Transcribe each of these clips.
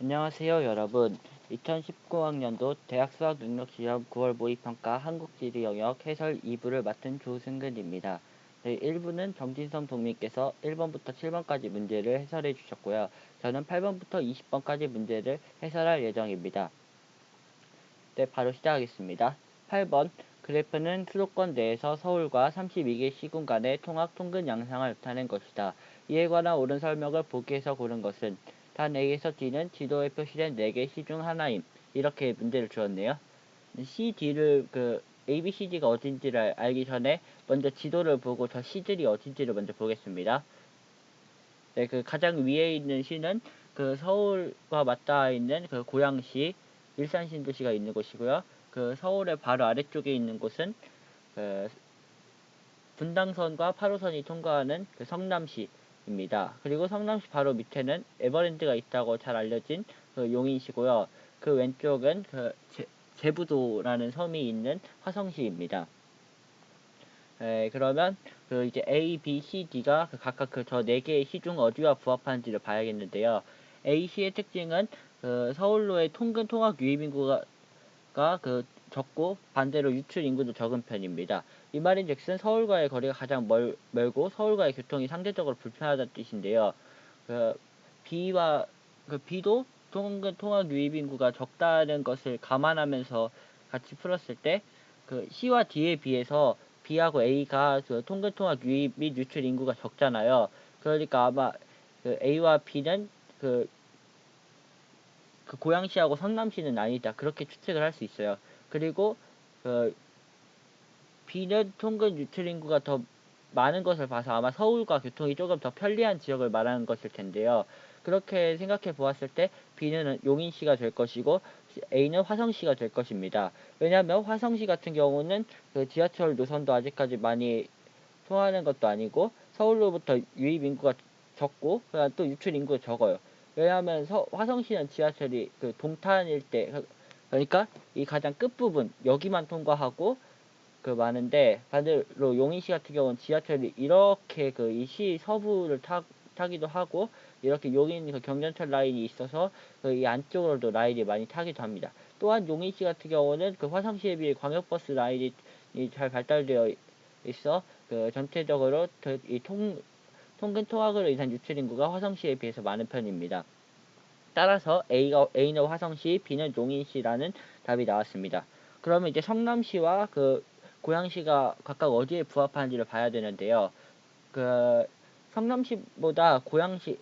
안녕하세요, 여러분. 2019학년도 대학 수학 능력 시험 9월 모의평가 한국지리 영역 해설 2부를 맡은 조승근입니다. 네, 1부는 정진성 동민께서 1번부터 7번까지 문제를 해설해 주셨고요. 저는 8번부터 20번까지 문제를 해설할 예정입니다. 네, 바로 시작하겠습니다. 8번. 그래프는 수도권 내에서 서울과 32개 시군 간의 통합 통근 양상을 나타낸 것이다. 이에 관한 옳은 설명을 보기에서 고른 것은 단 A에서 D는 지도에 표시된 4개 시 중 하나임. 이렇게 문제를 주었네요. C, D를 A, B, C, D가 어딘지를 알기 전에 먼저 지도를 보고 저 C들이 어딘지를 먼저 보겠습니다. 네, 가장 위에 있는 시는 서울과 맞닿아 있는 고양시, 일산 신도시가 있는 곳이고요. 서울의 바로 아래쪽에 있는 곳은 그 분당선과 8호선이 통과하는 성남시입니다. 그리고 성남시 바로 밑에는 에버랜드가 있다고 잘 알려진 용인시고요. 그 왼쪽은 제부도라는 섬이 있는 화성시입니다. 그러면 이제 A, B, C, D가 각각 저 4개의 시 중 어디와 부합하는지를 봐야겠는데요. A시의 특징은 서울로의 통근 통학 유입 인구가 적고 반대로 유출 인구도 적은 편입니다. 이 말인즉슨 서울과의 거리가 가장 멀고 서울과의 교통이 상대적으로 불편하다는 뜻인데요. B와 B도 통근 통학 유입 인구가 적다는 것을 감안하면서 같이 풀었을 때 C와 D에 비해서 B하고 A가 통근 통학 유입 및 유출 인구가 적잖아요. 그러니까 아마 A와 B는 고양시하고 성남시는 아니다. 그렇게 추측을 할 수 있어요. 그리고 B는 통근 유출 인구가 더 많은 것을 봐서 아마 서울과 교통이 조금 더 편리한 지역을 말하는 것일 텐데요. 그렇게 생각해 보았을 때 B는 용인시가 될 것이고 A는 화성시가 될 것입니다. 왜냐하면 화성시 같은 경우는 지하철 노선도 아직까지 많이 통하는 것도 아니고 서울로부터 유입 인구가 적고 또 유출 인구가 적어요. 왜냐하면 화성시는 지하철이 동탄일 때 그러니까 이 가장 끝부분 여기만 통과하고 많은데 반대로 용인시 같은 경우는 지하철이 이렇게 이 시 서부를 타기도 하고 이렇게 용인 경전철 라인이 있어서 이 안쪽으로도 라인이 많이 타기도 합니다. 또한 용인시 같은 경우는 화성시에 비해 광역버스 라인이 잘 발달되어 있어 전체적으로 이 통근 통학으로 인한 유출 인구가 화성시에 비해서 많은 편입니다. 따라서 A는 화성시, B는 용인시라는 답이 나왔습니다. 그러면 이제 성남시와 고양시가 각각 어디에 부합하는지를 봐야 되는데요. 성남시보다 고양시가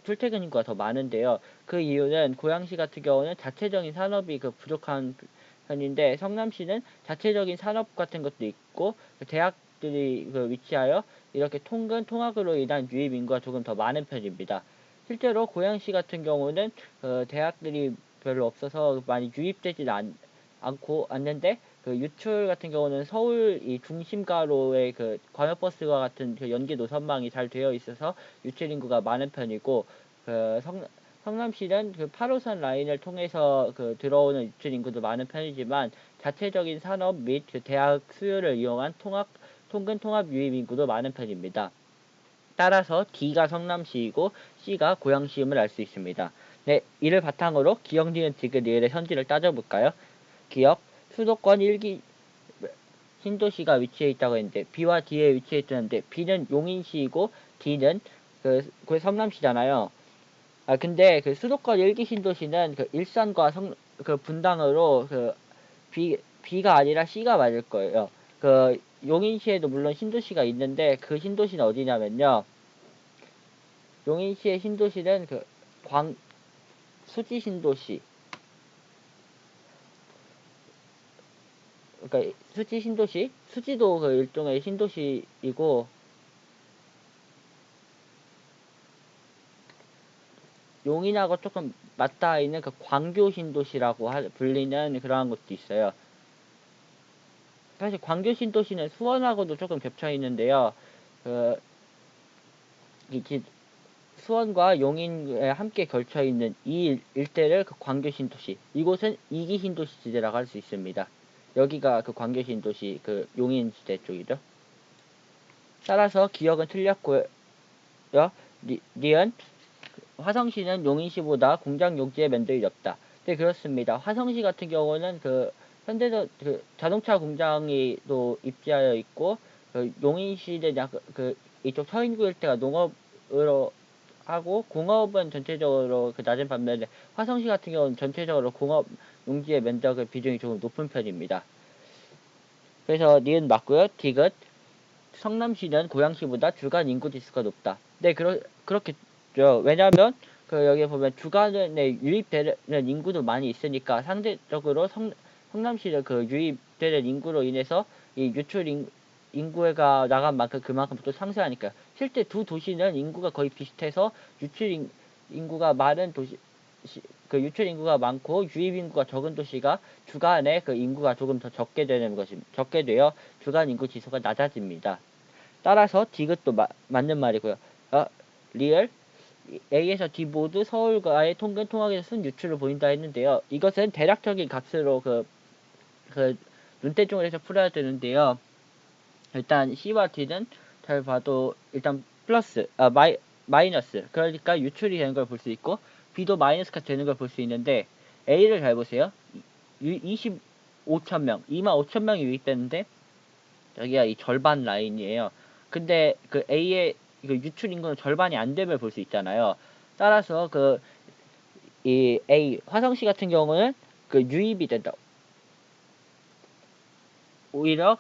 출퇴근 인구가 더 많은데요. 그 이유는 고양시 같은 경우는 자체적인 산업이 부족한 편인데 성남시는 자체적인 산업 같은 것도 있고 대학들이 위치하여 이렇게 통학으로 인한 유입 인구가 조금 더 많은 편입니다. 실제로 고양시 같은 경우는 대학들이 별로 없어서 많이 유입되지는 않는데 유출 같은 경우는 서울 이 중심가로의 광역버스와 같은 연계 노선망이 잘 되어 있어서 유출 인구가 많은 편이고 성남시는 8호선 라인을 통해서 들어오는 유출 인구도 많은 편이지만 자체적인 산업 및 대학 수요를 이용한 통근 통합 유입 인구도 많은 편입니다. 따라서 D가 성남시이고 C가 고양시임을 알 수 있습니다. 네, 이를 바탕으로 기역, 니은, 디귿, 리을의 선지를 따져볼까요? 기역, 수도권 1기 신도시가 위치해 있다고 했는데 B와 D에 위치해 있는데 B는 용인시이고 D는 성남시잖아요. 근데 수도권 1기 신도시는 일산과 분당으로 B가 아니라 C가 맞을 거예요. 용인시에도 물론 신도시가 있는데 그 신도시는 어디냐면요. 용인시의 신도시는 수지 신도시. 그러니까 수지 신도시? 수지도 일종의 신도시이고 용인하고 조금 맞닿아 있는 광교 신도시라고 불리는 그러한 것도 있어요. 사실 광교 신도시는 수원하고도 조금 겹쳐 있는데요. 수원과 용인에 함께 걸쳐 있는 이 일대를 광교 신도시. 이곳은 2기 신도시 지대라고 할 수 있습니다. 여기가 광교 신도시 용인 지대 쪽이죠. 따라서 기역은 틀렸고요. 니은 화성시는 용인시보다 공장 용지의 면적이 넓다. 네, 그렇습니다. 화성시 같은 경우는 현대적 자동차 공장이 또 입지하여 있고, 용인시는 이쪽 서인구 일대가 농업으로 하고, 공업은 전체적으로 낮은 반면에 화성시 같은 경우는 전체적으로 공업 용지의 면적의 비중이 조금 높은 편입니다. 그래서 니은 맞고요. 디귿. 성남시는 고양시보다 주간 인구 지수가 높다. 네, 그렇겠죠. 왜냐하면 여기 보면 주간에 유입되는 인구도 많이 있으니까 상대적으로 성남시는 유입되는 인구로 인해서 이 인구가 나간 만큼 그만큼 또 상승하니까. 실제 두 도시는 인구가 거의 비슷해서 인구가 많은 도시 유출 인구가 많고 유입 인구가 적은 도시가 주간에 인구가 조금 더 적게 되어 주간 인구 지수가 낮아집니다. 따라서 디귿도 맞는 말이고요. 리얼 A에서 D 모두 서울과의 통근통학에서 순 유출을 보인다 했는데요. 이것은 대략적인 값으로 눈대중을 해서 풀어야 되는데요. 일단 C와 D는 잘 봐도 일단 플러스, 마이너스. 그러니까 유출이 되는 걸 볼 수 있고, B도 마이너스가 되는 걸 볼 수 있는데, A를 잘 보세요. 25,000명, 25,000명이 유입됐는데, 여기가 이 절반 라인이에요. 근데 A의 유출 인구는 절반이 안 되면 볼 수 있잖아요. 따라서 이 A 화성시 같은 경우는 유입이 된다. 오히려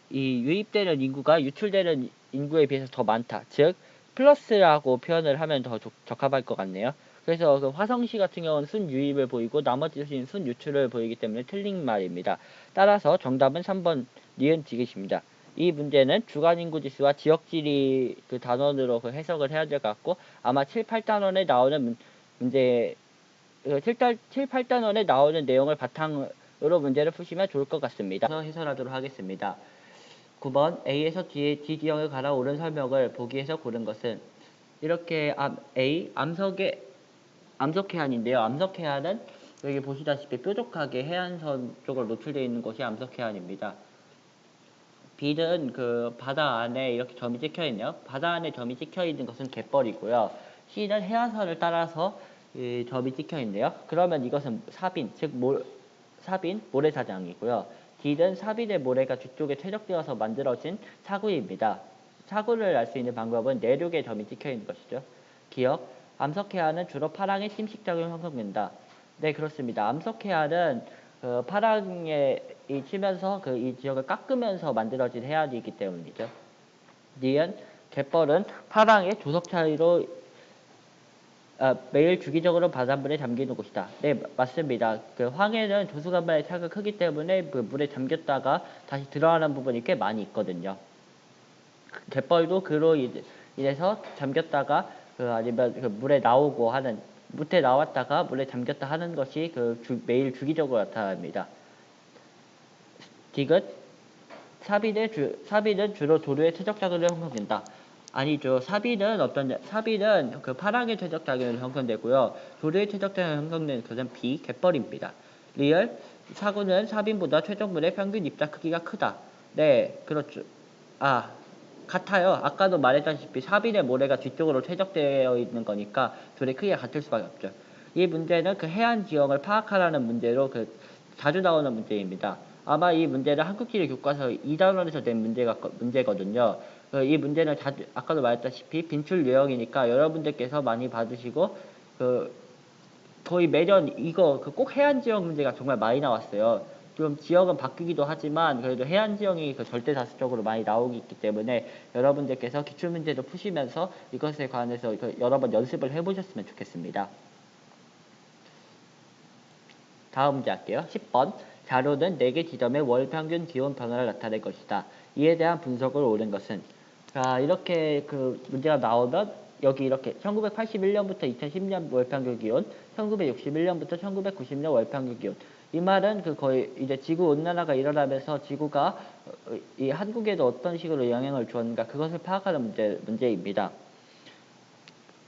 이 유입되는 인구가 유출되는 인구에 비해서 더 많다. 즉 플러스라고 표현을 하면 더 적합할 것 같네요. 그래서 화성시 같은 경우는 순 유입을 보이고 나머지 도시는 순 유출을 보이기 때문에 틀린 말입니다. 따라서 정답은 3번 니은 디귿입니다. 이 문제는 주간인구지수와 지역지리 단원으로 해석을 해야 될 것 같고, 아마 7, 8단원에 나오는 문제 7, 8단원에 나오는 내용을 바탕으로 문제를 푸시면 좋을 것 같습니다. 그래서 해설하도록 하겠습니다. 9번 A에서 D 지형을 갈아 옳은 설명을 보기에서 고른 것은, 이렇게 A 암석해안인데요. 암석해안은 여기 보시다시피 뾰족하게 해안선 쪽으로 노출되어 있는 곳이 암석해안입니다. B는 바다 안에 이렇게 점이 찍혀 있네요. 바다 안에 점이 찍혀 있는 것은 갯벌이고요. C는 해안선을 따라서 점이 찍혀 있네요. 그러면 이것은 사빈, 즉 사빈 모래사장이고요. D는 사빈의 모래가 뒤쪽에 퇴적되어서 만들어진 사구입니다. 사구를 알 수 있는 방법은 내륙에 점이 찍혀 있는 것이죠. 기억, 암석해안은 주로 파랑의 침식작용을 형성된다. 네, 그렇습니다. 암석해안은 파랑에 치면서 이 지역을 깎으면서 만들어진 해안이기 때문이죠. 니은, 갯벌은 파랑의 조석 차이로 매일 주기적으로 바닷물에 잠기는 곳이다. 네, 맞습니다. 황해는 조수간만의 차가 크기 때문에 물에 잠겼다가 다시 들어가는 부분이 꽤 많이 있거든요. 갯벌도 그로 인해서 잠겼다가 아니면 물에 나오고 하는, 물에 나왔다가 물에 잠겼다 하는 것이 매일 주기적으로 나타납니다. 디귿, 사비는 주로 조류의 퇴적작용을 형성된다. 아니죠. 사비는 파랑의 퇴적작용으로 형성되고요. 조류의 퇴적작용으로 형성되는 것은 B, 갯벌입니다. 리얼, 사구는 사빈보다 최종물의 평균 입자 크기가 크다. 네, 그렇죠. 같아요. 아까도 말했다시피 사빈의 모래가 뒤쪽으로 퇴적되어 있는 거니까 둘의 크기가 같을 수밖에 없죠. 이 문제는 해안 지형을 파악하라는 문제로 자주 나오는 문제입니다. 아마 이 문제는 한국지리 교과서 2단원에서 낸 문제거든요. 이 문제는 아까도 말했다시피 빈출 유형이니까 여러분들께서 많이 받으시고, 거의 매년 꼭 해안 지역 문제가 정말 많이 나왔어요. 좀 지역은 바뀌기도 하지만 그래도 해안 지형이 절대 다수적으로 많이 나오기 때문에 여러분들께서 기출문제도 푸시면서 이것에 관해서 여러 번 연습을 해보셨으면 좋겠습니다. 다음 문제 할게요. 10번. 자료는 4개 지점의 월 평균 기온 변화를 나타낼 것이다. 이에 대한 분석을 옳은 것은, 이렇게 문제가 나오면 여기 이렇게 1981년부터 2010년 월평균 기온, 1961년부터 1990년 월평균 기온. 이 말은 거의 이제 지구 온난화가 일어나면서 지구가 이 한국에도 어떤 식으로 영향을 주었는가, 그것을 파악하는 문제입니다.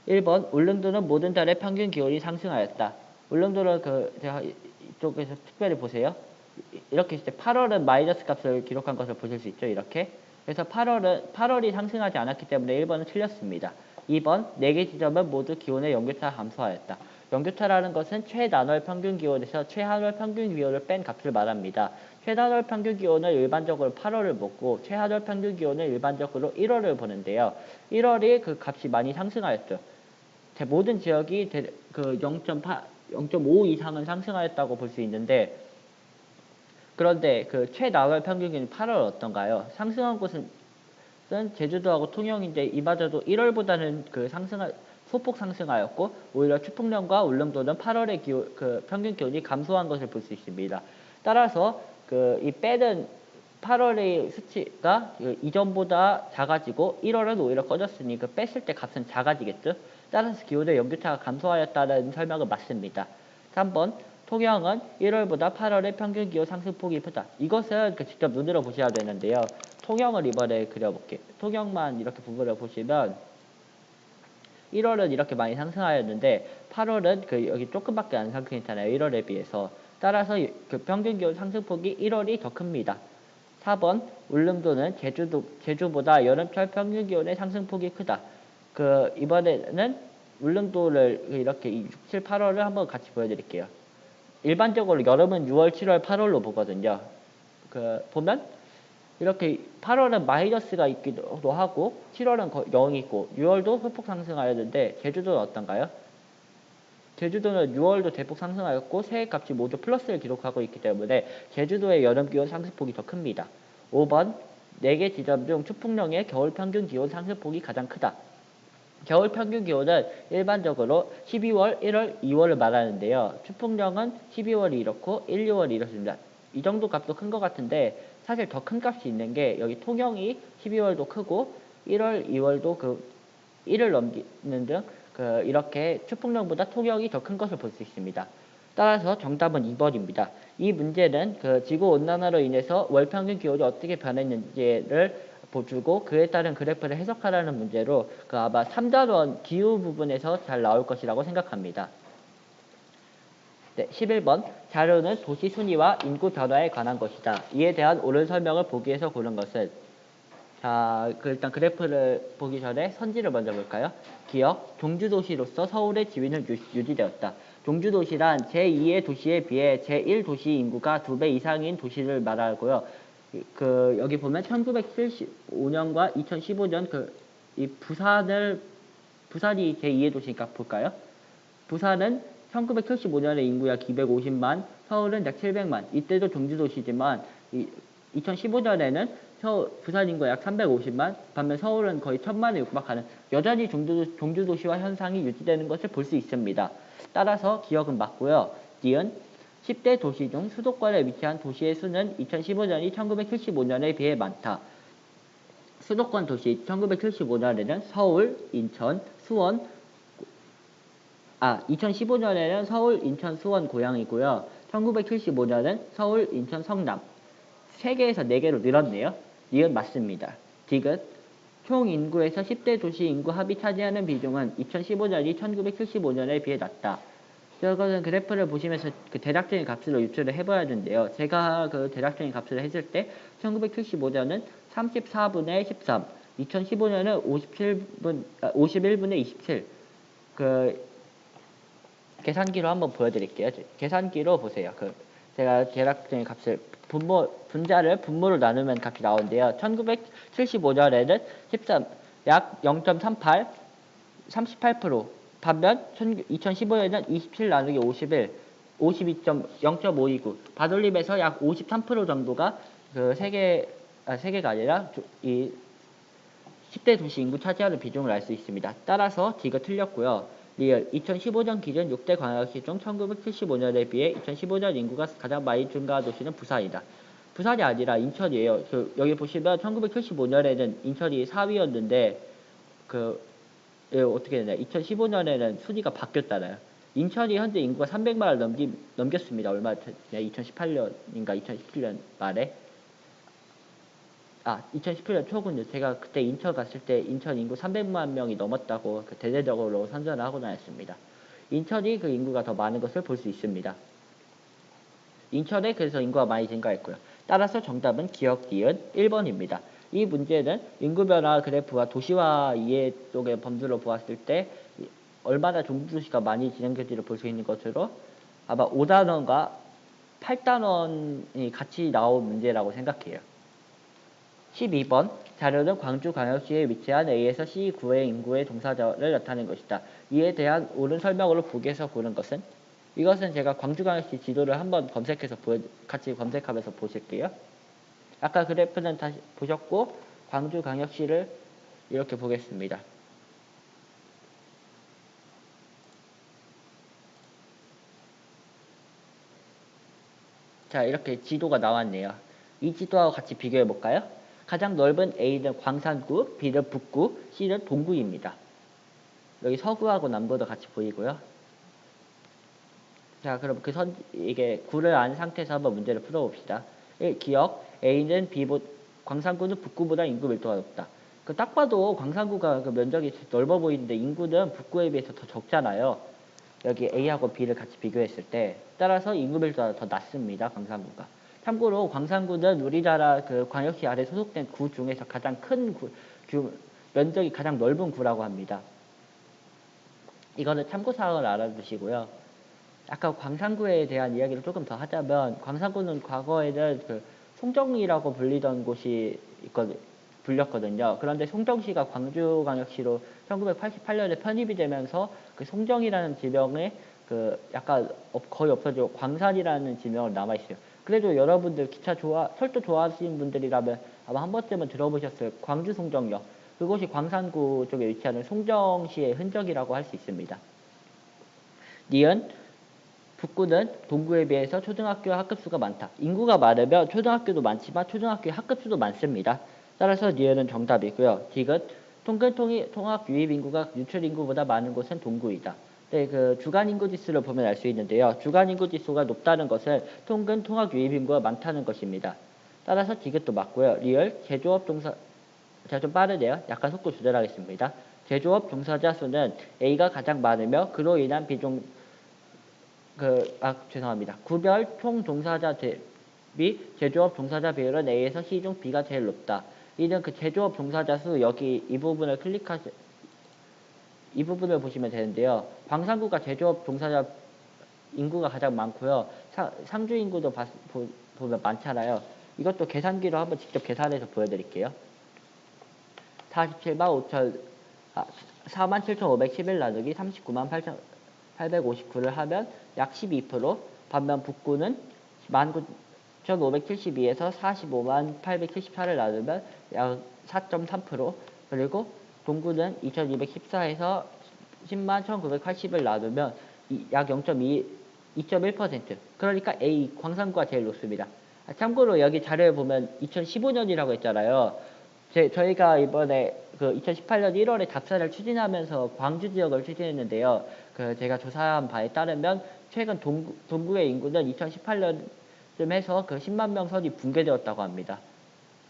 1번. 울릉도는 모든 달의 평균 기온이 상승하였다. 울릉도를 제가 이쪽에서 특별히 보세요. 이렇게 있을 때 8월은 마이너스 값을 기록한 것을 보실 수 있죠. 이렇게. 그래서 8월이 상승하지 않았기 때문에 1번은 틀렸습니다. 2번 4개 지점은 모두 기온의 연교차가 감소하였다. 연교차라는 것은 최난월 평균 기온에서 최하월 평균 기온을 뺀 값을 말합니다. 최단월 평균 기온은 일반적으로 8월을 보고 최하월 평균 기온은 일반적으로 1월을 보는데요. 1월이 그 값이 많이 상승하였죠. 모든 지역이 그 0.8, 0.5 이상은 상승하였다고 볼 수 있는데, 그런데 그 최나월 평균기는 8월 어떤가요? 상승한 곳은 제주도하고 통영인데 이마저도 1월보다는 소폭 상승하였고, 오히려 추풍령과 울릉도는 8월의 그 평균 기온이 감소한 것을 볼 수 있습니다. 따라서 이 빼는 8월의 수치가 이전보다 작아지고 1월은 오히려 꺼졌으니 그 뺐을 때 값은 작아지겠죠. 따라서 기온의 연교차가 감소하였다는 설명은 맞습니다. 3번 통영은 1월보다 8월의 평균 기온 상승폭이 크다. 이것은 직접 눈으로 보셔야 되는데요. 통영을 이번에 그려볼게요. 통영만 이렇게 부분을 보시면 1월은 이렇게 많이 상승하였는데 8월은 여기 조금밖에 안 상승했잖아요. 1월에 비해서. 따라서 그 평균 기온 상승폭이 1월이 더 큽니다. 4번 울릉도는 제주보다 여름철 평균 기온의 상승폭이 크다. 이번에는 울릉도를 이렇게 6, 7, 8월을 한번 같이 보여드릴게요. 일반적으로 여름은 6월, 7월, 8월로 보거든요. 보면 이렇게 8월은 마이너스가 있기도 하고 7월은 0이고 6월도 소폭 상승하였는데 제주도는 어떤가요? 제주도는 6월도 대폭 상승하였고 세 값이 모두 플러스를 기록하고 있기 때문에 제주도의 여름기온 상승폭이 더 큽니다. 5번 4개 지점 중 추풍령의 겨울 평균 기온 상승폭이 가장 크다. 겨울 평균 기온은 일반적으로 12월, 1월, 2월을 말하는데요. 추풍령은 12월이 이렇고 1, 2월이 이렇습니다. 이 정도 값도 큰 것 같은데 사실 더 큰 값이 있는 게 여기 통영이 12월도 크고 1월, 2월도 1을 넘기는 등 이렇게 추풍령보다 통영이 더 큰 것을 볼 수 있습니다. 따라서 정답은 2번입니다. 이 문제는 지구온난화로 인해서 월평균 기온이 어떻게 변했는지를 보여주고 그에 따른 그래프를 해석하라는 문제로 아마 3단원 기후 부분에서 잘 나올 것이라고 생각합니다. 네, 11번 자료는 도시 순위와 인구 변화에 관한 것이다. 이에 대한 옳은 설명을 보기 위해서 고른 것은 일단 그래프를 보기 전에 선지를 먼저 볼까요? 기억, 종주도시로서 서울의 지위는 유지되었다. 종주도시란 제2의 도시에 비해 제1도시 인구가 2배 이상인 도시를 말하고요. 여기 보면 1975년과 2015년 이 부산이 제2의 도시니까 볼까요? 부산은 1975년에 인구가 약 250만, 서울은 약 700만. 이때도 종주도시지만 2015년에는 부산 인구가 약 350만, 반면 서울은 거의 1000만에 육박하는 여전히 종주도시화 현상이 유지되는 것을 볼 수 있습니다. 따라서 기억은 맞고요. 니은 10대 도시 중 수도권에 위치한 도시의 수는 2015년이 1975년에 비해 많다. 수도권 도시 1975년에는 서울, 인천, 수원, 2015년에는 서울, 인천, 수원, 고양이고요. 1975년은 서울, 인천, 성남. 3개에서 4개로 늘었네요. 니은 맞습니다. 디귿 총 인구에서 10대 도시 인구 합이 차지하는 비중은 2015년이 1975년에 비해 낮다. 이것은 그래프를 보시면서 대략적인 값으로 유출을 해봐야 되는데요. 제가 대략적인 값을 했을 때 1975년은 34분의 13, 2015년은 51분의 27. 계산기로 한번 보여드릴게요. 계산기로 보세요. 제가 대략적인 값을 분자를 분모로 나누면 값이 나오는데요. 1975년에는 13, 약 0.38, 38%. 반면 2015년에는 27 나누기 51, 52.0.529. 반올림에서 약 53% 정도가 세개가 아니라 이 10대 도시 인구 차지하는 비중을 알 수 있습니다. 따라서 D가 틀렸고요. 리얼 2015년 기준 6대 광역시 중 1975년에 비해 2015년 인구가 가장 많이 증가한 도시는 부산이다. 부산이 아니라 인천이에요. 여기 보시면 1975년에는 인천이 4위였는데 어떻게 되냐? 2015년에는 순위가 바뀌었잖아요. 인천이 현재 인구가 300만을 넘겼습니다. 얼마 전에 2018년인가 2017년 말에 2017년 초군요. 제가 그때 인천 갔을 때 인천 인구 300만 명이 넘었다고 대대적으로 선전을 하고 다녔습니다. 인천이 인구가 더 많은 것을 볼 수 있습니다. 인천에 그래서 인구가 많이 증가했고요. 따라서 정답은 기억 니은 1번입니다. 이 문제는 인구 변화 그래프와 도시화 이해 쪽의 범주로 보았을 때 얼마나 종주도시가 많이 진행될지를 볼 수 있는 것으로 아마 5단원과 8단원이 같이 나온 문제라고 생각해요. 12번 자료는 광주광역시에 위치한 A에서 C9의 인구의 동사자를 나타낸 것이다. 이에 대한 옳은 설명으로 보기에서 고른 것은? 이것은 제가 광주광역시 지도를 한번 검색해서 같이 검색하면서 보실게요. 아까 그래프는 다시 보셨고 광주광역시를 이렇게 보겠습니다. 자, 이렇게 지도가 나왔네요. 이 지도하고 같이 비교해 볼까요? 가장 넓은 A는 광산구, B는 북구, C는 동구입니다. 여기 서구하고 남부도 같이 보이고요. 자, 그럼 이게 구를 안 상태에서 한번 문제를 풀어봅시다. 기억, A는 광산구는 북구보다 인구 밀도가 높다. 딱 봐도 광산구가 그 면적이 넓어 보이는데 인구는 북구에 비해서 더 적잖아요. 여기 A하고 B를 같이 비교했을 때 따라서 인구 밀도가 더 낮습니다. 광산구가. 참고로 광산구는 우리나라 그 광역시 아래 소속된 구 중에서 가장 큰 면적이 가장 넓은 구라고 합니다. 이거는 참고사항을 알아두시고요. 아까 광산구에 대한 이야기를 조금 더 하자면 광산구는 과거에는 그 송정이라고 불리던 곳이 불렸거든요. 그런데 송정시가 광주광역시로 1988년에 편입이 되면서 그 송정이라는 지명에 그 약간 거의 없어지고 광산이라는 지명으로 남아있어요. 그래도 여러분들 기차 철도 좋아하시는 분들이라면 아마 한 번쯤은 들어보셨을 광주 송정역. 그곳이 광산구 쪽에 위치하는 송정시의 흔적이라고 할 수 있습니다. 니은 북구는 동구에 비해서 초등학교 학급수가 많다. 인구가 많으면 초등학교도 많지만 초등학교의 학급수도 많습니다. 따라서 니은은 정답이고요. 디귿 통근 통학 유입 인구가 유출 인구보다 많은 곳은 동구이다. 네, 그 주간 인구 지수를 보면 알 수 있는데요. 주간 인구 지수가 높다는 것은 통근 통학 유입 인구가 많다는 것입니다. 따라서 디귿도 맞고요. 리을 제조업 종사 제가 좀 빠르네요. 약간 속도 조절하겠습니다. 제조업 종사자 수는 A가 가장 많으며 그로 인한 죄송합니다. 구별 총 종사자 대비 제조업 종사자 비율은 A에서 C 중 B가 제일 높다. 이는 그 제조업 종사자 수 여기 이 부분을 이 부분을 보시면 되는데요. 광산구가 제조업 종사자 인구가 가장 많고요. 상주 인구도 보면 많잖아요. 이것도 계산기로 한번 직접 계산해서 보여드릴게요. 47,511 나누기 39만 859를 하면 약 12%, 반면 북구는 19,572에서 45만 874를 나누면 약 4.3%, 그리고 동구는 2,214에서 10만 1,980을 나누면 약 2.1%. 그러니까 A 광산구가 제일 높습니다. 참고로 여기 자료에 보면 2015년이라고 했잖아요. 저희가 이번에 그 2018년 1월에 답사를 추진하면서 광주 지역을 추진했는데요. 그 제가 조사한 바에 따르면 최근 동구의 인구는 2018년쯤 해서 그 10만 명 선이 붕괴되었다고 합니다.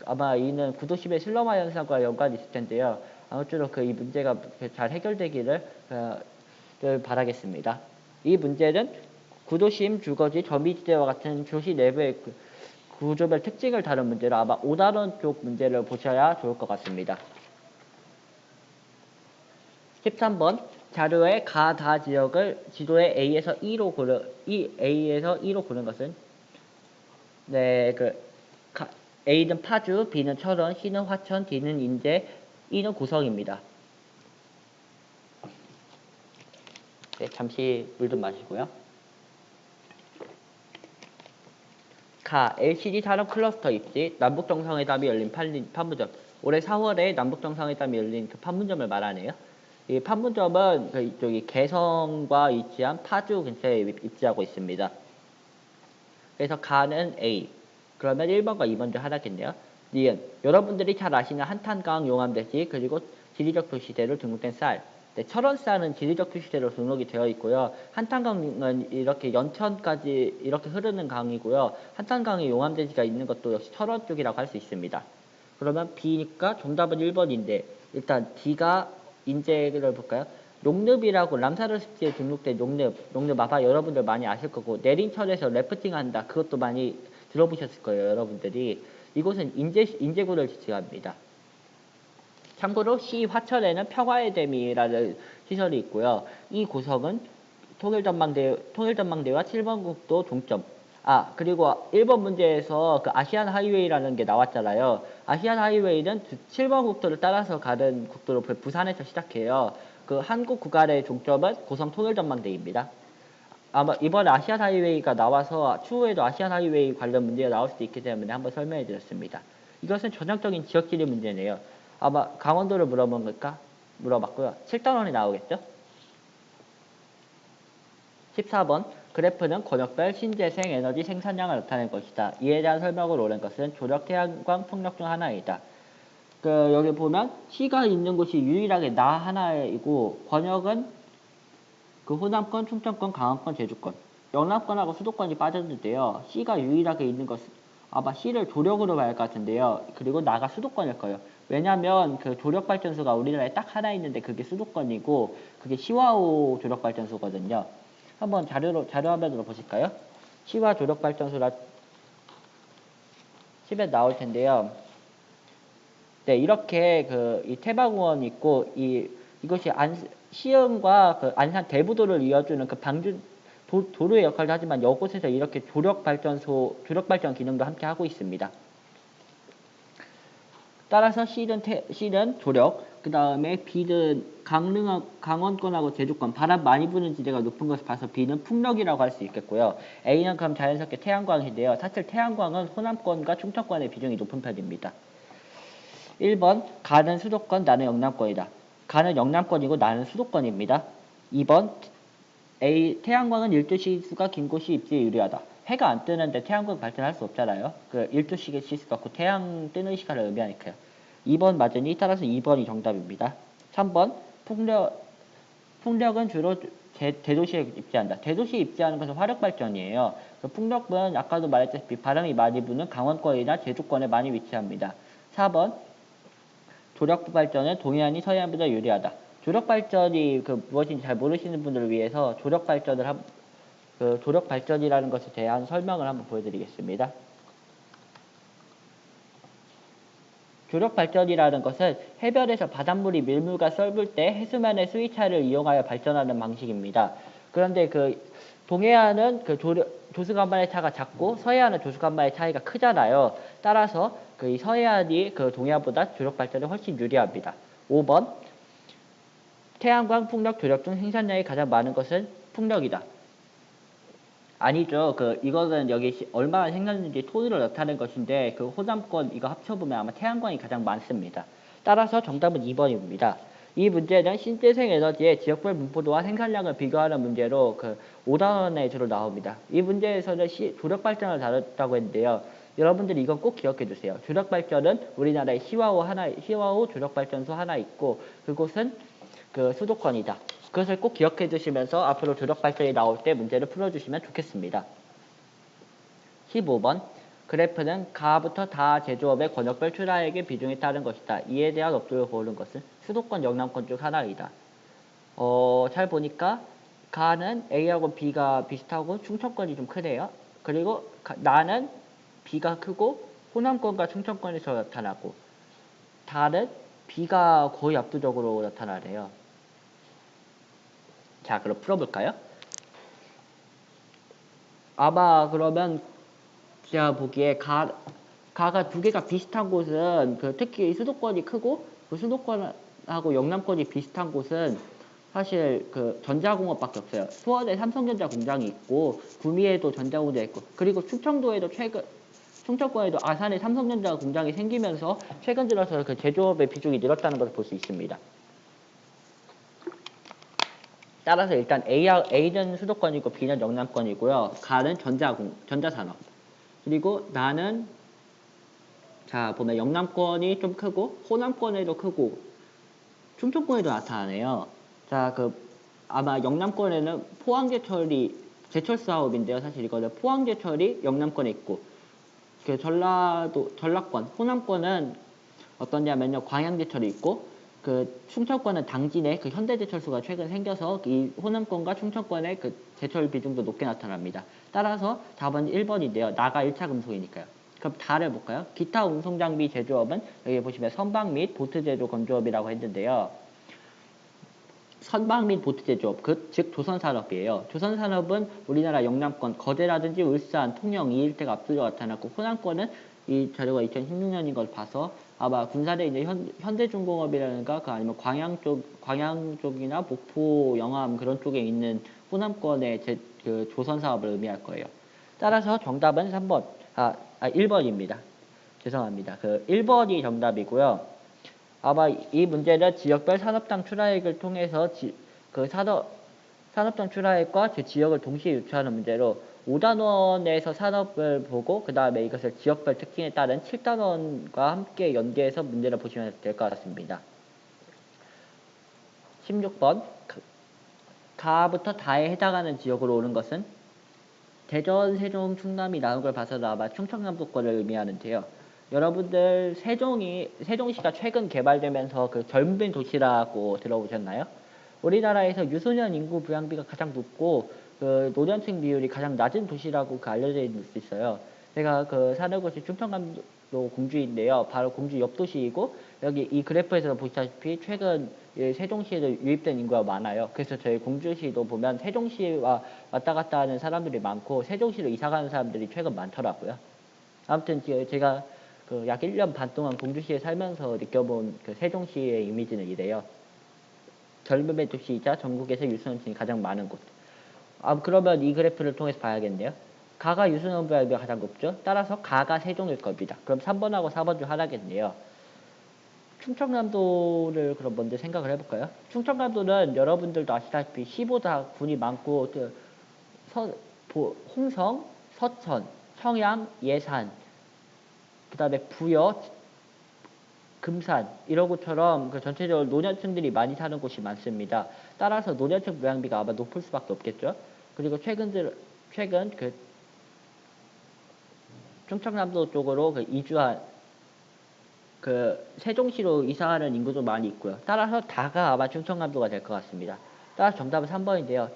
아마 이는 구도심의 슬럼화 현상과 연관이 있을 텐데요. 아무쪼록 이 문제가 잘 해결되기를 바라겠습니다. 이 문제는 구도심, 주거지, 점이지대와 같은 도시 내부의 구조별 특징을 다룬 문제로 아마 5단원 쪽 문제를 보셔야 좋을 것 같습니다. 13번 자료의 가, 다 지역을 지도의 A에서 E로 고른 것은 네, A는 파주, B는 철원, C는 화천, D는 인제, E는 고성입니다. 네, 잠시 물 좀 마시고요. LCD 산업 클러스터 입지, 남북정상회담이 열린 판문점. 올해 4월에 남북정상회담이 열린 그 판문점을 말하네요. 이 판문점은 이쪽이 개성과 위치한 파주 근처에 입지하고 있습니다. 그래서 가는 A. 그러면 1번과 2번 중 하나겠네요. 니은 여러분들이 잘 아시는 한탄강 용암대지 그리고 지리적 표시대로 등록된 쌀. 네, 철원쌀은 지리적 표시대로 등록이 되어 있고요. 한탄강은 이렇게 연천까지 이렇게 흐르는 강이고요. 한탄강에 용암대지가 있는 것도 역시 철원 쪽이라고 할 수 있습니다. 그러면 B니까 정답은 1번인데 일단 D가 인재를 볼까요? 농릅이라고 람사르 습지에 등록된 농릅 아마 여러분들 많이 아실 거고 내린천에서 래프팅 한다 그것도 많이 들어보셨을 거예요 여러분들이. 이곳은 인제구를 지칭합니다. 참고로 시 화천에는 평화의 댐이라는 시설이 있고요. 이 고성은 통일전망대와 7번 국도 종점. 그리고 1번 문제에서 그 아시안 하이웨이라는 게 나왔잖아요. 아시안 하이웨이는 7번 국도를 따라서 가는 국도로 부산에서 시작해요. 그 한국 구간의 종점은 고성 통일전망대입니다. 아마 이번에 아시안 하이웨이가 나와서 추후에도 아시안 하이웨이 관련 문제가 나올 수도 있기 때문에 한번 설명해 드렸습니다. 이것은 전형적인 지역지리 문제네요. 아마 강원도를 물어봤고요. 7단원이 나오겠죠? 14번 그래프는 권역별 신재생 에너지 생산량을 나타낼 것이다. 이에 대한 설명을 오른 것은 조력 태양광 풍력 중 하나이다. 여기 보면 시가 있는 곳이 유일하게 나 하나이고 권역은 그 호남권, 충청권, 강원권, 제주권, 영남권하고 수도권이 빠졌는데요. C가 유일하게 있는 것은 아마 C를 조력으로 봐야 할 것 같은데요. 그리고 나가 수도권일 거예요. 왜냐면 그 조력발전소가 우리나라에 딱 하나 있는데 그게 수도권이고 그게 시화호 조력발전소거든요. 한번 자료화면으로 보실까요? 시화 조력발전소라 10에 나올 텐데요. 네, 이렇게 이 태방원이 있고 이것이 시흥과 그 안산 대부도를 이어주는 그 도로의 역할도 하지만 이곳에서 이렇게 조력발전 기능도 함께 하고 있습니다. 따라서 C는 조력, 그 다음에 B는 강원권하고 제주권, 바람 많이 부는 지대가 높은 것을 봐서 B는 풍력이라고 할 수 있겠고요. A는 그럼 자연스럽게 태양광인데요. 사실 태양광은 호남권과 충청권의 비중이 높은 편입니다. 1번 가는 수도권, 나는 영남권이다. 가는 영남권이고 나는 수도권입니다. 2번 태양광은 12시 수가 긴 곳이 입지에 유리하다. 해가 안 뜨는데 태양광 발전할 수 없잖아요. 그 12시계 시수가 그 태양 뜨는 시간을 의미하니까요. 2번 맞으니 따라서 2번이 정답입니다. 3번 풍력은 주로 대도시에 입지한다. 대도시에 입지하는 것은 화력발전이에요. 그 풍력은 아까도 말했다시피 바람이 많이 부는 강원권이나 제주권에 많이 위치합니다. 4번 조력 발전은 동해안이 서해안보다 유리하다. 조력 발전이 무엇인지 잘 모르시는 분들을 위해서 조력 발전이라는 것에 대한 설명을 한번 보여드리겠습니다. 조력 발전이라는 것은 해변에서 바닷물이 밀물과 썰물 때 해수면의 수위 차이를 이용하여 발전하는 방식입니다. 그런데 동해안은 조수간만의 차가 작고 서해안은 조수간만의 차이가 크잖아요. 따라서 이 서해안이 동해안보다 조력 발전에 훨씬 유리합니다. 5번 태양광, 풍력, 조력 중 생산량이 가장 많은 것은 풍력이다. 아니죠. 이거는 여기 얼마나 생겼는지 토지를 나타낸 것인데 호남권 이거 합쳐보면 아마 태양광이 가장 많습니다. 따라서 정답은 2번입니다. 이 문제는 신재생 에너지의 지역별 분포도와 생산량을 비교하는 문제로 5단원에 주로 나옵니다. 이 문제에서는 조력 발전을 다뤘다고 했는데요. 여러분들이 이건 꼭 기억해 주세요. 조력 발전은 우리나라에 시화호 조력 발전소 하나 있고 그곳은 수도권이다. 그것을 꼭 기억해 두시면서 앞으로 조력 발전이 나올 때 문제를 풀어주시면 좋겠습니다. 15번 그래프는 가부터 다 제조업의 권역별 출하액의 비중에 따른 것이다. 이에 대한 업종을 고른 것은 수도권, 영남권 중 하나이다. 잘 보니까 가는 A하고 B가 비슷하고 충청권이 좀 크네요. 그리고 나는 B가 크고 호남권과 충청권에서 나타나고 다는 B가 거의 압도적으로 나타나네요. 자, 그럼 풀어볼까요? 아마 그러면 제가 보기에 가가 두 개가 비슷한 곳은 특히 수도권이 크고 수도권하고 영남권이 비슷한 곳은 사실 전자공업밖에 없어요. 수원에 삼성전자 공장이 있고 구미에도 전자공장이 있고 그리고 충청권에도 아산에 삼성전자 공장이 생기면서 최근 들어서 제조업의 비중이 늘었다는 것을 볼 수 있습니다. 따라서 일단 A는 수도권이고 B는 영남권이고요. 가는 전자산업. 그리고 나는 보면 영남권이 좀 크고 호남권에도 크고 충청권에도 나타나네요. 아마 영남권에는 포항제철이 제철 사업인데요. 사실 이거는 포항제철이 영남권에 있고 전라권, 호남권은 어떠냐면요. 광양제철이 있고 충청권은 당진에 현대제철소가 최근 생겨서 이 호남권과 충청권의 제철 비중도 높게 나타납니다. 따라서 답은 1번인데요. 나가 1차 금속이니까요. 그럼 다를 볼까요? 기타 운송장비 제조업은 여기 보시면 선박 및 보트 제조 건조업이라고 했는데요. 선박 및 보트 제조업, 즉 조선산업이에요. 조선산업은 우리나라 영남권, 거제라든지 울산, 통영 이 일대가 압도적으로 나타났고 호남권은 이 자료가 2016년인 걸 봐서 아마 군산에 이제 현대중공업이라든가 그 아니면 광양 쪽이나 목포, 영암 그런 쪽에 있는 호남권의 그 조선사업을 의미할 거예요. 따라서 정답은 3번, 1번입니다. 죄송합니다. 그 1번이 정답이고요. 아마 이 문제는 지역별 산업당 출하액을 통해서 그 산업당 출하액과 그 지역을 동시에 유추하는 문제로 5단원에서 산업을 보고 그 다음에 이것을 지역별 특징에 따른 7단원과 함께 연계해서 문제를 보시면 될 것 같습니다. 16번 가부터 다에 해당하는 지역으로 오는 것은 대전, 세종, 충남이 나온 걸 봐서도 아마 충청남도권을 의미하는데요. 여러분들 세종시가 최근 개발되면서 그 젊은 도시라고 들어보셨나요? 우리나라에서 유소년 인구 부양비가 가장 높고 그 노년층 비율이 가장 낮은 도시라고 알려져 있을 수 있어요. 제가 그 사는 곳이 충청남도 공주인데요. 바로 공주 옆 도시이고 여기 이 그래프에서 보시다시피 최근 세종시에도 유입된 인구가 많아요. 그래서 저희 공주시도 보면 세종시와 왔다 갔다 하는 사람들이 많고 세종시로 이사 가는 사람들이 최근 많더라고요. 아무튼 제가 그 약 1년 반 동안 공주시에 살면서 느껴본 그 세종시의 이미지는 이래요. 젊음의 도시이자 전국에서 유소년층이 가장 많은 곳. 그러면 이 그래프를 통해서 봐야겠네요. 가가 유소년 부양비가 가장 높죠. 따라서 가가 세종일 겁니다. 그럼 3번하고 4번 중 하나겠네요. 충청남도를 그럼 먼저 생각을 해볼까요? 충청남도는 여러분들도 아시다시피 시보다 군이 많고 홍성, 서천, 청양, 예산, 그 다음에 부여, 금산 이런 곳처럼 그 전체적으로 노년층들이 많이 사는 곳이 많습니다. 따라서 노년층 부양비가 아마 높을 수밖에 없겠죠. 그리고 최근 그 충청남도 쪽으로 그 이주한 그 세종시로 이사하는 인구도 많이 있고요. 따라서 다가 아마 충청남도가 될 것 같습니다. 따라서 정답은 3번인데요.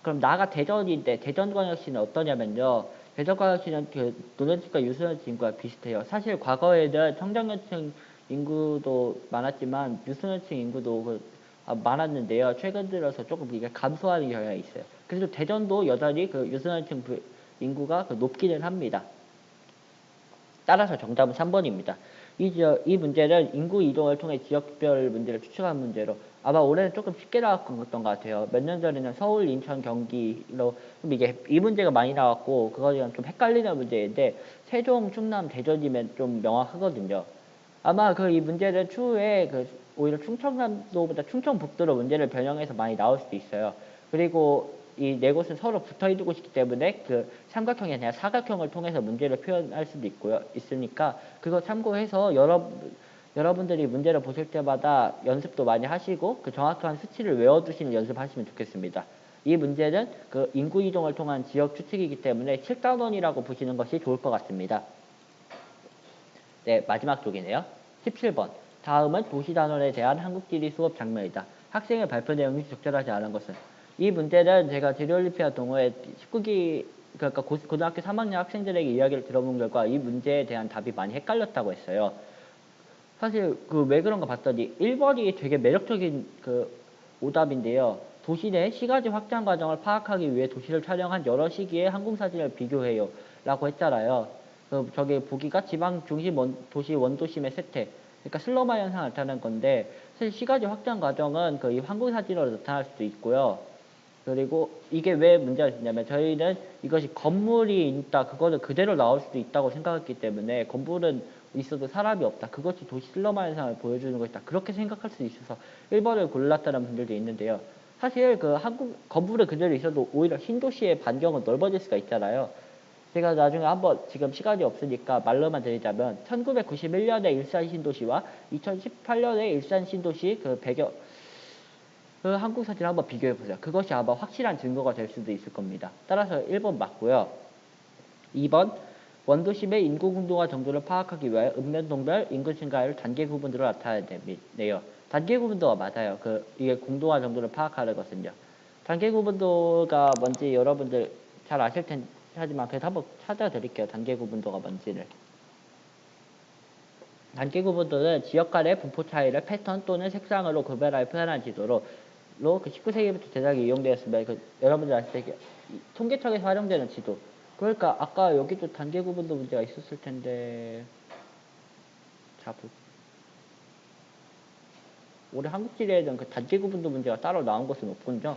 그럼 나가 대전인데 대전광역시는 어떠냐면요. 대전광역시는 그 노년층과 유소년층 인구가 비슷해요. 사실 과거에는 청장년층 인구도 많았지만 유소년층 인구도 많았는데요. 최근 들어서 조금 이게 감소하는 경향이 있어요. 그래도 대전도 여전히 그 유소년층 인구가 높기는 합니다. 따라서 정답은 3번입니다. 이 문제는 인구 이동을 통해 지역별 문제를 추측한 문제로 아마 올해는 조금 쉽게 나왔던 것 같아요. 몇 년 전에는 서울, 인천, 경기로 이 문제가 많이 나왔고 그거랑 좀 헷갈리는 문제인데 세종, 충남, 대전이면 좀 명확하거든요. 아마 이 문제는 추후에 오히려 충청남도보다 충청북도로 문제를 변형해서 많이 나올 수도 있어요. 그리고 이 네 곳은 서로 붙어 있는 곳이기 때문에 그 삼각형이 아니라 사각형을 통해서 문제를 표현할 수도 있으니까 그거 참고해서 여러분들이 문제를 보실 때마다 연습도 많이 하시고 그 정확한 수치를 외워두시는 연습하시면 좋겠습니다. 이 문제는 그 인구 이동을 통한 지역 추측이기 때문에 7단원이라고 보시는 것이 좋을 것 같습니다. 네, 마지막 쪽이네요. 17번. 다음은 도시단원에 대한 한국지리 수업 장면이다. 학생의 발표 내용이 적절하지 않은 것은? 이 문제는 제가 지리올림피아 동호회 19기 그러니까 고등학교 3학년 학생들에게 이야기를 들어본 결과 이 문제에 대한 답이 많이 헷갈렸다고 했어요. 사실 왜 그런가 봤더니 1번이 되게 매력적인 오답인데요. 도시 내 시가지 확장 과정을 파악하기 위해 도시를 촬영한 여러 시기의 항공사진을 비교해요. 라고 했잖아요. 저기 보기가 지방 중심 도시 원도심의 쇠퇴. 그러니까 슬로마 현상을 나타낸 건데 사실 시가지 확장 과정은 이 항공사진으로 나타날 수도 있고요. 그리고 이게 왜 문제가 있냐면 저희는 이것이 건물이 있다. 그거는 그대로 나올 수도 있다고 생각했기 때문에 건물은 있어도 사람이 없다. 그것이 도시 슬러마 현상을 보여주는 것이다. 그렇게 생각할 수 있어서 1번을 골랐다는 분들도 있는데요. 사실 건물은 그대로 있어도 오히려 신도시의 반경은 넓어질 수가 있잖아요. 제가 나중에 한번 지금 시간이 없으니까 말로만 드리자면 1991년의 일산 신도시와 2018년의 일산 신도시 한국 사진을 한번 비교해 보세요. 그것이 아마 확실한 증거가 될 수도 있을 겁니다. 따라서 1번 맞고요. 2번 원도심의 인구 공동화 정도를 파악하기 위해 읍면동별 인구 증가율 단계 구분으로 나타내네요. 단계 구분도가 맞아요. 이게 공동화 정도를 파악하는 것은요. 단계 구분도가 뭔지 여러분들 잘 아실 텐데 하지만 그래도 한번 찾아드릴게요. 단계 구분도가 뭔지를. 단기 구분도는 지역 간의 분포 차이를 패턴 또는 색상으로 구별하여 표현한 지도로 그 19세기부터 제작이 이용되었으며 여러분들 아실 때 통계청에서 활용되는 지도. 그러니까 아까 여기도 단계 구분도 문제가 있었을 텐데 자 올해 한국지리에는 그 단계 구분도 문제가 따로 나온 것은 없군요.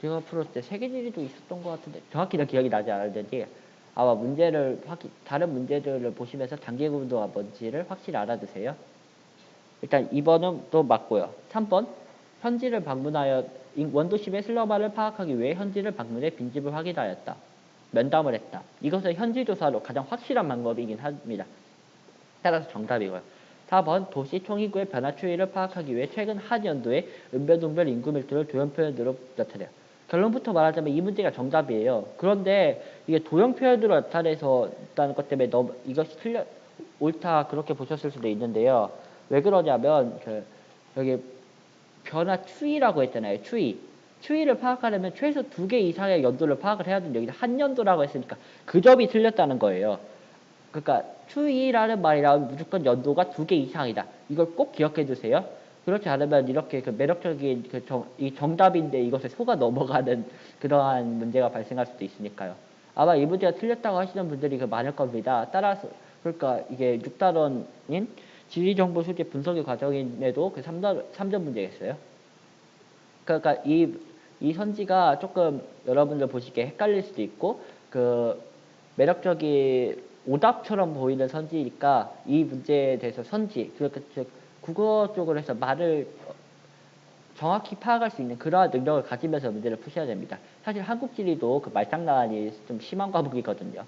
제가 풀었을 때 세계지리도 있었던 것 같은데 정확히는 기억이 나지 않았는데 아마 다른 문제들을 보시면서 단계 구분도가 뭔지를 확실히 알아두세요. 일단 2번은 또 맞고요. 3번 현지를 방문하여 원도심의 슬러바를 파악하기 위해 현지를 방문해 빈집을 확인하였다. 면담을 했다. 이것은 현지조사로 가장 확실한 방법이긴 합니다. 따라서 정답이고요. 4번 도시 총인구의 변화 추이를 파악하기 위해 최근 한 연도의 은변동별 인구 밀도를 도형 표현으로 나타내요. 결론부터 말하자면 이 문제가 정답이에요. 그런데 이게 도형 표현으로 나타내서 있다는 것 때문에 이것이 옳다 그렇게 보셨을 수도 있는데요. 왜 그러냐면 여기 변화 추이라고 했잖아요. 추이를 파악하려면 최소 2개 이상의 연도를 파악을 해야 되는데 여기서 한 연도라고 했으니까 그 점이 틀렸다는 거예요. 그러니까 추이라는 말이라면 무조건 연도가 2개 이상이다. 이걸 꼭 기억해 두세요. 그렇지 않으면 이렇게 매력적인 이 정답인데 이것에 속아 넘어가는 그러한 문제가 발생할 수도 있으니까요. 아마 이 문제가 틀렸다고 하시는 분들이 많을 겁니다. 따라서 그러니까 이게 6단원인 지리정보 수집 분석의 과정인데도 3점 문제겠어요. 그러니까 이 선지가 조금 여러분들 보시기에 헷갈릴 수도 있고 매력적인 오답처럼 보이는 선지니까 이 문제에 대해서 그러니까 즉 국어 쪽으로 해서 말을 정확히 파악할 수 있는 그러한 능력을 가지면서 문제를 푸셔야 됩니다. 사실 한국지리도 말장난이 좀 심한 과목이거든요.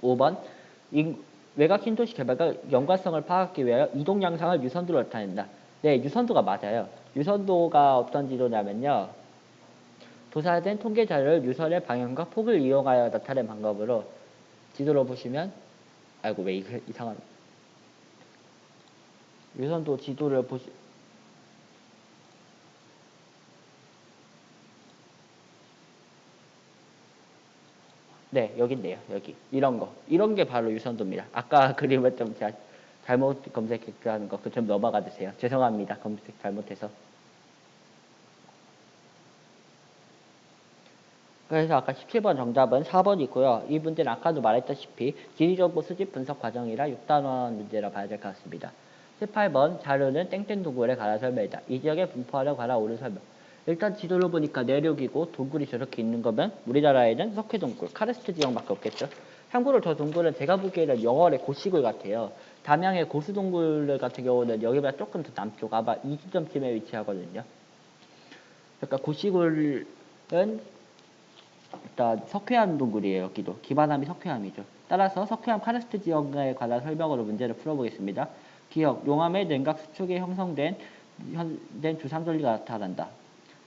5번 외곽 신도시 개발과 연관성을 파악하기 위하여 이동 양상을 유선도로 나타낸다. 네, 유선도가 맞아요. 유선도가 어떤 지도냐면요. 도사된 통계 자료를 유선의 방향과 폭을 이용하여 나타낸 방법으로 지도로 보시면 아이고 왜 이상한 유선도 지도를 네, 여기 있네요. 여기 이런 게 바로 유선도입니다. 아까 그림을 좀 제가 잘못 검색했다는 거 그 좀 넘어가 주세요. 죄송합니다. 검색 잘못해서. 그래서 아까 17번 정답은 4번이고요. 이 문제는 아까도 말했다시피 지리정보 수집 분석 과정이라 6단원 문제라 봐야 될 것 같습니다. 18번 자료는 땡땡 동굴에 관한 설명이다. 이 지역의 분포하려 관한 옳은 설명. 일단 지도를 보니까 내륙이고 동굴이 저렇게 있는 거면 우리나라에는 석회동굴, 카르스트 지역밖에 없겠죠. 참고로 저 동굴은 제가 보기에는 영월의 고시굴 같아요. 담양의 고수동굴 같은 경우는 여기보다 조금 더 남쪽 아마 이 지점쯤에 위치하거든요. 그러니까 고시굴은 일단 석회암 동굴이에요. 여기도 기반함이 석회암이죠. 따라서 석회암 카르스트 지역에 관한 설명으로 문제를 풀어보겠습니다. 기억, 용암의 냉각 수축에 형성된 주상절리가 나타난다.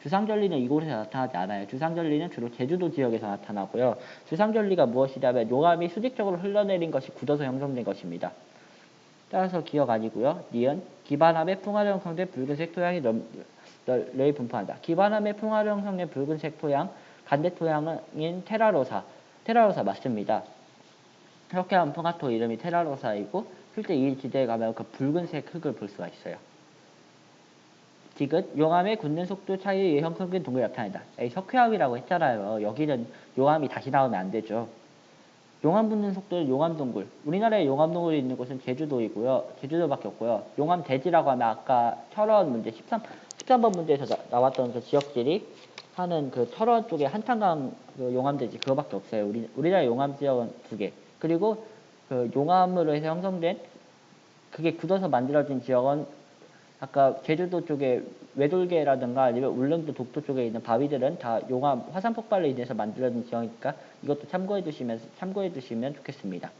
주상절리는 이곳에서 나타나지 않아요. 주상절리는 주로 제주도 지역에서 나타나고요. 주상절리가 무엇이냐면 용암이 수직적으로 흘러내린 것이 굳어서 형성된 것입니다. 따라서 기억 아니고요. 니은 기반함의 풍화로 형성된 붉은색 토양이 널리 분포한다. 기반함의 풍화로 형성된 붉은색 토양 간대 토양인 테라로사 맞습니다. 석회암 풍화토 이름이 테라로사이고 실제 이 지대에 가면 그 붉은색 흙을 볼 수가 있어요. 디귿 용암의 굳는 속도 차이에 의해 형성된 동굴이 나타낸다. 석회암이라고 했잖아요. 여기는 용암이 다시 나오면 안 되죠. 용암 붙는 속도는 용암동굴. 우리나라에 용암동굴이 있는 곳은 제주도이고요. 제주도밖에 없고요. 용암대지라고 하면 아까 철원 문제 13번 문제에서 나왔던 그 지역들이 하는 그 철원 쪽에 한탄강 그 용암대지 그거밖에 없어요. 우리나라 용암 지역은 2개. 그리고 그 용암으로 해서 형성된 그게 굳어서 만들어진 지역은 아까 제주도 쪽에 외돌개라든가 아니면 울릉도 독도 쪽에 있는 바위들은 다 용암 화산 폭발로 인해서 만들어진 지형이니까 이것도 참고해 두시면 좋겠습니다.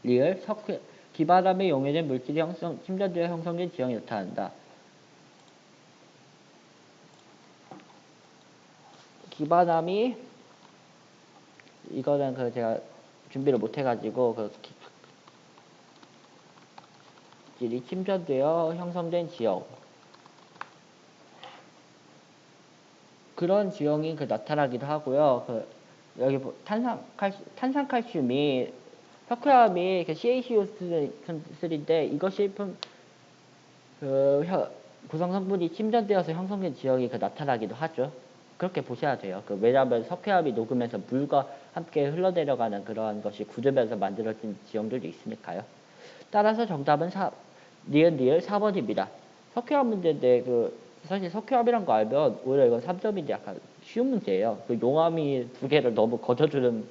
리을 기바람에 용해된 물질이 침전되어 형성된 지형이 나타난다. 기반함이 이거는 제가 준비를 못 해가지고 물질이 침전되어 형성된 지역 그런 지형이 나타나기도 하고요. 여기 탄산칼슘이 석회암이 그 CaCO3인데 이것이 구성 성분이 침전되어서 형성된 지역이 나타나기도 하죠. 그렇게 보셔야 돼요. 왜냐하면 석회암이 녹으면서 물과 함께 흘러내려가는 그러한 것이 굳으면서 만들어진 지형들도 있으니까요. 따라서 정답은 니은 4번입니다. 석회암 문제인데 사실 석회암이란 거 알면 오히려 이건 3점인데 약간 쉬운 문제예요. 용암이 두 개를 너무 거저주는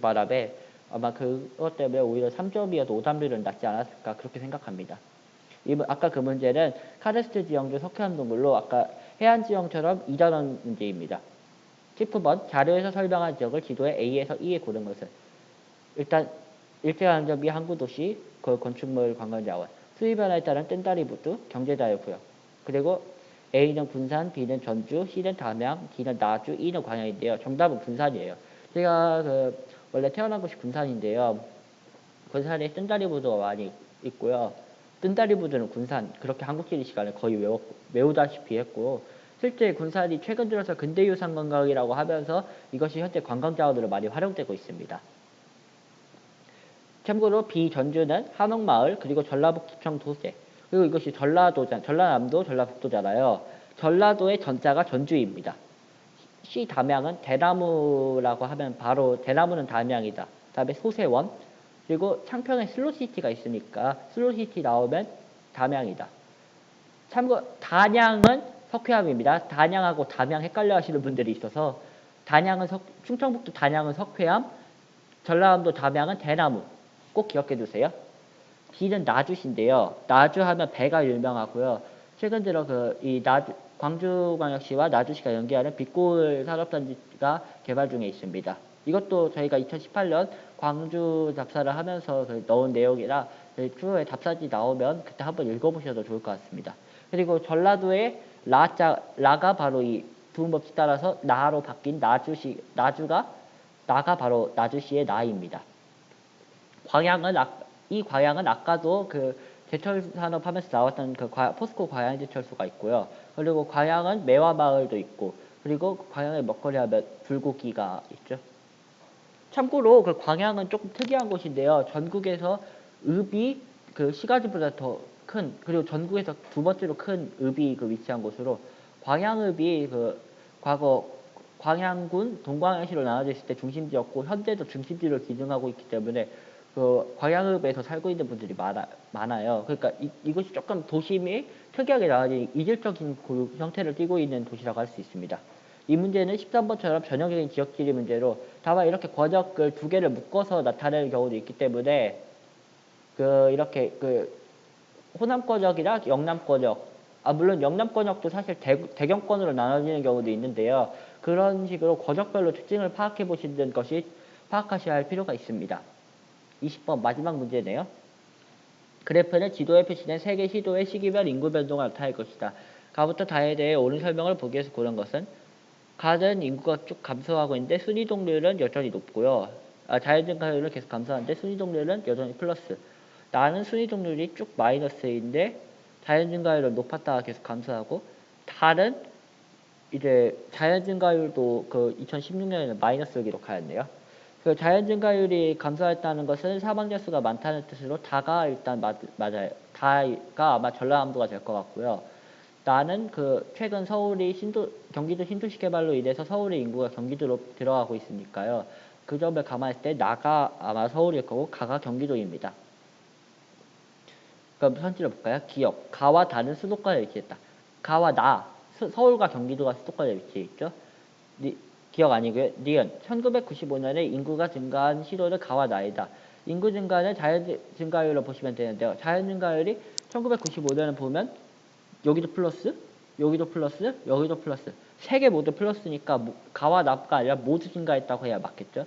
바람에 아마 그것 때문에 오히려 3점이어도 오답률은 낮지 않았을까 그렇게 생각합니다. 아까 그 문제는 카르스트 지형도 석회암 동굴로 아까 해안 지형처럼 2단원 문제입니다. 19번 자료에서 설명한 지역을 지도에 A에서 E에 고른 것은 일단 일제강점기 비 항구도시 건축물 관광자원 수위 변화에 따른 뜬다리 부두 경제자유구역 그리고 A는 군산, B는 전주, C는 담양, D는 나주, E는 광양인데요. 정답은 군산이에요. 제가 원래 태어난 곳이 군산인데요. 군산에 뜬다리 부두가 많이 있고요. 뜬다리 부두는 군산 그렇게 한국지리 시간에 거의 외우다시피 했고 실제 군산이 최근 들어서 근대유산 관광이라고 하면서 이것이 현재 관광자원으로 많이 활용되고 있습니다. 참고로 비전주는 한옥마을 그리고 전라북도청 도제 그리고 이것이 전라남도 전라북도잖아요. 전라도의 전자가 전주입니다. C 담양은 대나무라고 하면 바로 대나무는 담양이다. 다음에 소세원 그리고 창평에 슬로시티가 있으니까 슬로시티 나오면 담양이다. 참고 단양은 석회암입니다. 단양하고 담양 헷갈려 하시는 분들이 있어서 충청북도 단양은 석회암 전라남도 담양은 대나무 꼭 기억해 두세요. D는 나주시인데요. 나주하면 배가 유명하고요. 최근 들어 광주광역시와 나주시가 연계하는 빗골 산업단지가 개발 중에 있습니다. 이것도 저희가 2018년 광주 답사를 하면서 넣은 내용이라 추후에 답사지 나오면 그때 한번 읽어보셔도 좋을 것 같습니다. 그리고 전라도의 라가 바로 이 부음법칙 따라서 나로 바뀐 나가 바로 나주시의 나입니다. 광양은 아까도 제철 산업 하면서 나왔던 포스코 광양제철소가 있고요. 그리고 광양은 매화마을도 있고, 그리고 광양의 먹거리 하면 불고기가 있죠. 참고로 광양은 조금 특이한 곳인데요. 전국에서 읍이 시가지보다 더 큰, 그리고 전국에서 두 번째로 큰 읍이 위치한 곳으로 광양읍이 과거 광양군 동광양시로 나눠져 있을 때 중심지였고 현재도 중심지로 기능하고 있기 때문에 광양읍에서 살고 있는 분들이 많아요. 그러니까 이것이 조금 도심이 특이하게 나와진 이질적인 형태를 띠고 있는 도시라고 할 수 있습니다. 이 문제는 13번처럼 전형적인 지역지리 문제로 다만 이렇게 권역을 두 개를 묶어서 나타내는 경우도 있기 때문에 이렇게 호남권역이랑 영남권역 물론 영남권역도 사실 대경권으로 나눠지는 경우도 있는데요. 그런 식으로 권역별로 특징을 파악하셔야 할 필요가 있습니다. 20번 마지막 문제네요. 그래프는 지도에 표시된 세계 시도의 시기별 인구 변동을 나타낼 것이다. 가부터 다에 대해 옳은 설명을 보기 위해서 고른 것은 가는 인구가 쭉 감소하고 있는데 순이동률은 여전히 높고요. 자연 증가율은 계속 감소하는데 순이동률은 여전히 플러스. 나는 순이동률이 쭉 마이너스인데 자연 증가율은 높았다가 계속 감소하고 다른 이제 자연 증가율도 2016년에는 마이너스를 기록하였네요. 자연 증가율이 감소했다는 것은 사망자 수가 많다는 뜻으로 다가 일단 맞아요. 다가 아마 전라남도가 될 것 같고요. 나는 최근 경기도 신도시 개발로 인해서 서울의 인구가 경기도로 들어가고 있으니까요. 그 점을 감안했을 때 나가 아마 서울일 거고 가가 경기도입니다. 그럼 선지를 볼까요? 기억. 가와 다는 수도권에 위치했다. 가와 나. 서울과 경기도가 수도권에 위치해 있죠. 기억 아니고요. 니은. 1995년에 인구가 증가한 시도는 가와 나이다. 인구 증가는 자연 증가율로 보시면 되는데요. 자연 증가율이 1995년을 보면 여기도 플러스, 여기도 플러스, 여기도 플러스. 세 개 모두 플러스니까 가와 나가 아니라 모두 증가했다고 해야 맞겠죠.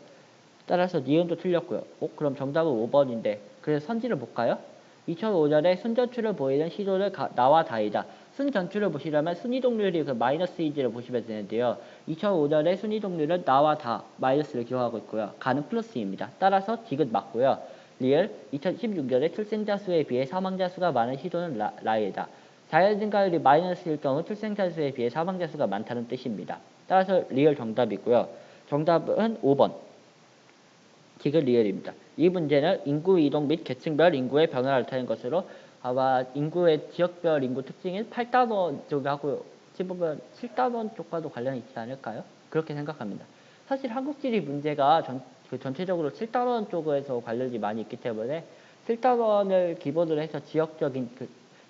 따라서 니은도 틀렸고요. 그럼 정답은 5번인데 그래서 선지를 볼까요? 2005년에 순전출을 보이는 시도는 나와 다이다. 순전출을 보시려면 순이동률이 마이너스인지를 보시면 되는데요. 2005년에 순이동률은 나와 다 마이너스를 기록하고 있고요. 가는 플러스입니다. 따라서 디귿 맞고요. 리을 2016년에 출생자 수에 비해 사망자 수가 많은 시도는 라이다. 자연 증가율이 마이너스일 경우 출생자 수에 비해 사망자 수가 많다는 뜻입니다. 따라서 리을 정답이고요. 정답은 5번. 디귿 리을입니다. 이 문제는 인구 이동 및 계층별 인구의 변화를 나타낸 것으로 아마 인구의 지역별 인구 특징인 8단원 쪽하고 찝으면 7단원 쪽과도 관련이 있지 않을까요? 그렇게 생각합니다. 사실 한국지리 문제가 전체적으로 7단원 쪽에서 관련이 많이 있기 때문에 7단원을 기본으로 해서 지역적인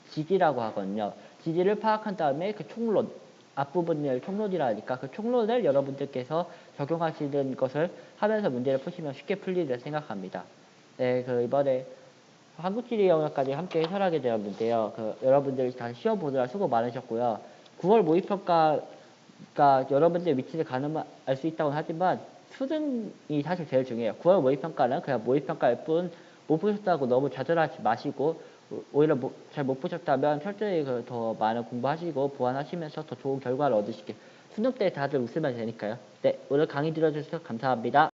지지라고 하거든요. 지지를 파악한 다음에 그 총론, 앞부분을 총론이라 하니까 그 총론을 여러분들께서 적용하시는 것을 하면서 문제를 푸시면 쉽게 풀리리라 생각합니다. 네, 이번에 한국지리 영역까지 함께 해설하게 되었는데요. 여러분들 다 시험 보느라 수고 많으셨고요. 9월 모의평가가 여러분들의 위치를 가늠할 수 있다고 하지만 수능이 사실 제일 중요해요. 9월 모의평가는 그냥 모의평가일 뿐 못 보셨다고 너무 좌절하지 마시고 오히려 잘 못 보셨다면 철저히 더 많은 공부하시고 보완하시면서 더 좋은 결과를 얻으시길. 수능 때 다들 웃으면 되니까요. 네, 오늘 강의 들어주셔서 감사합니다.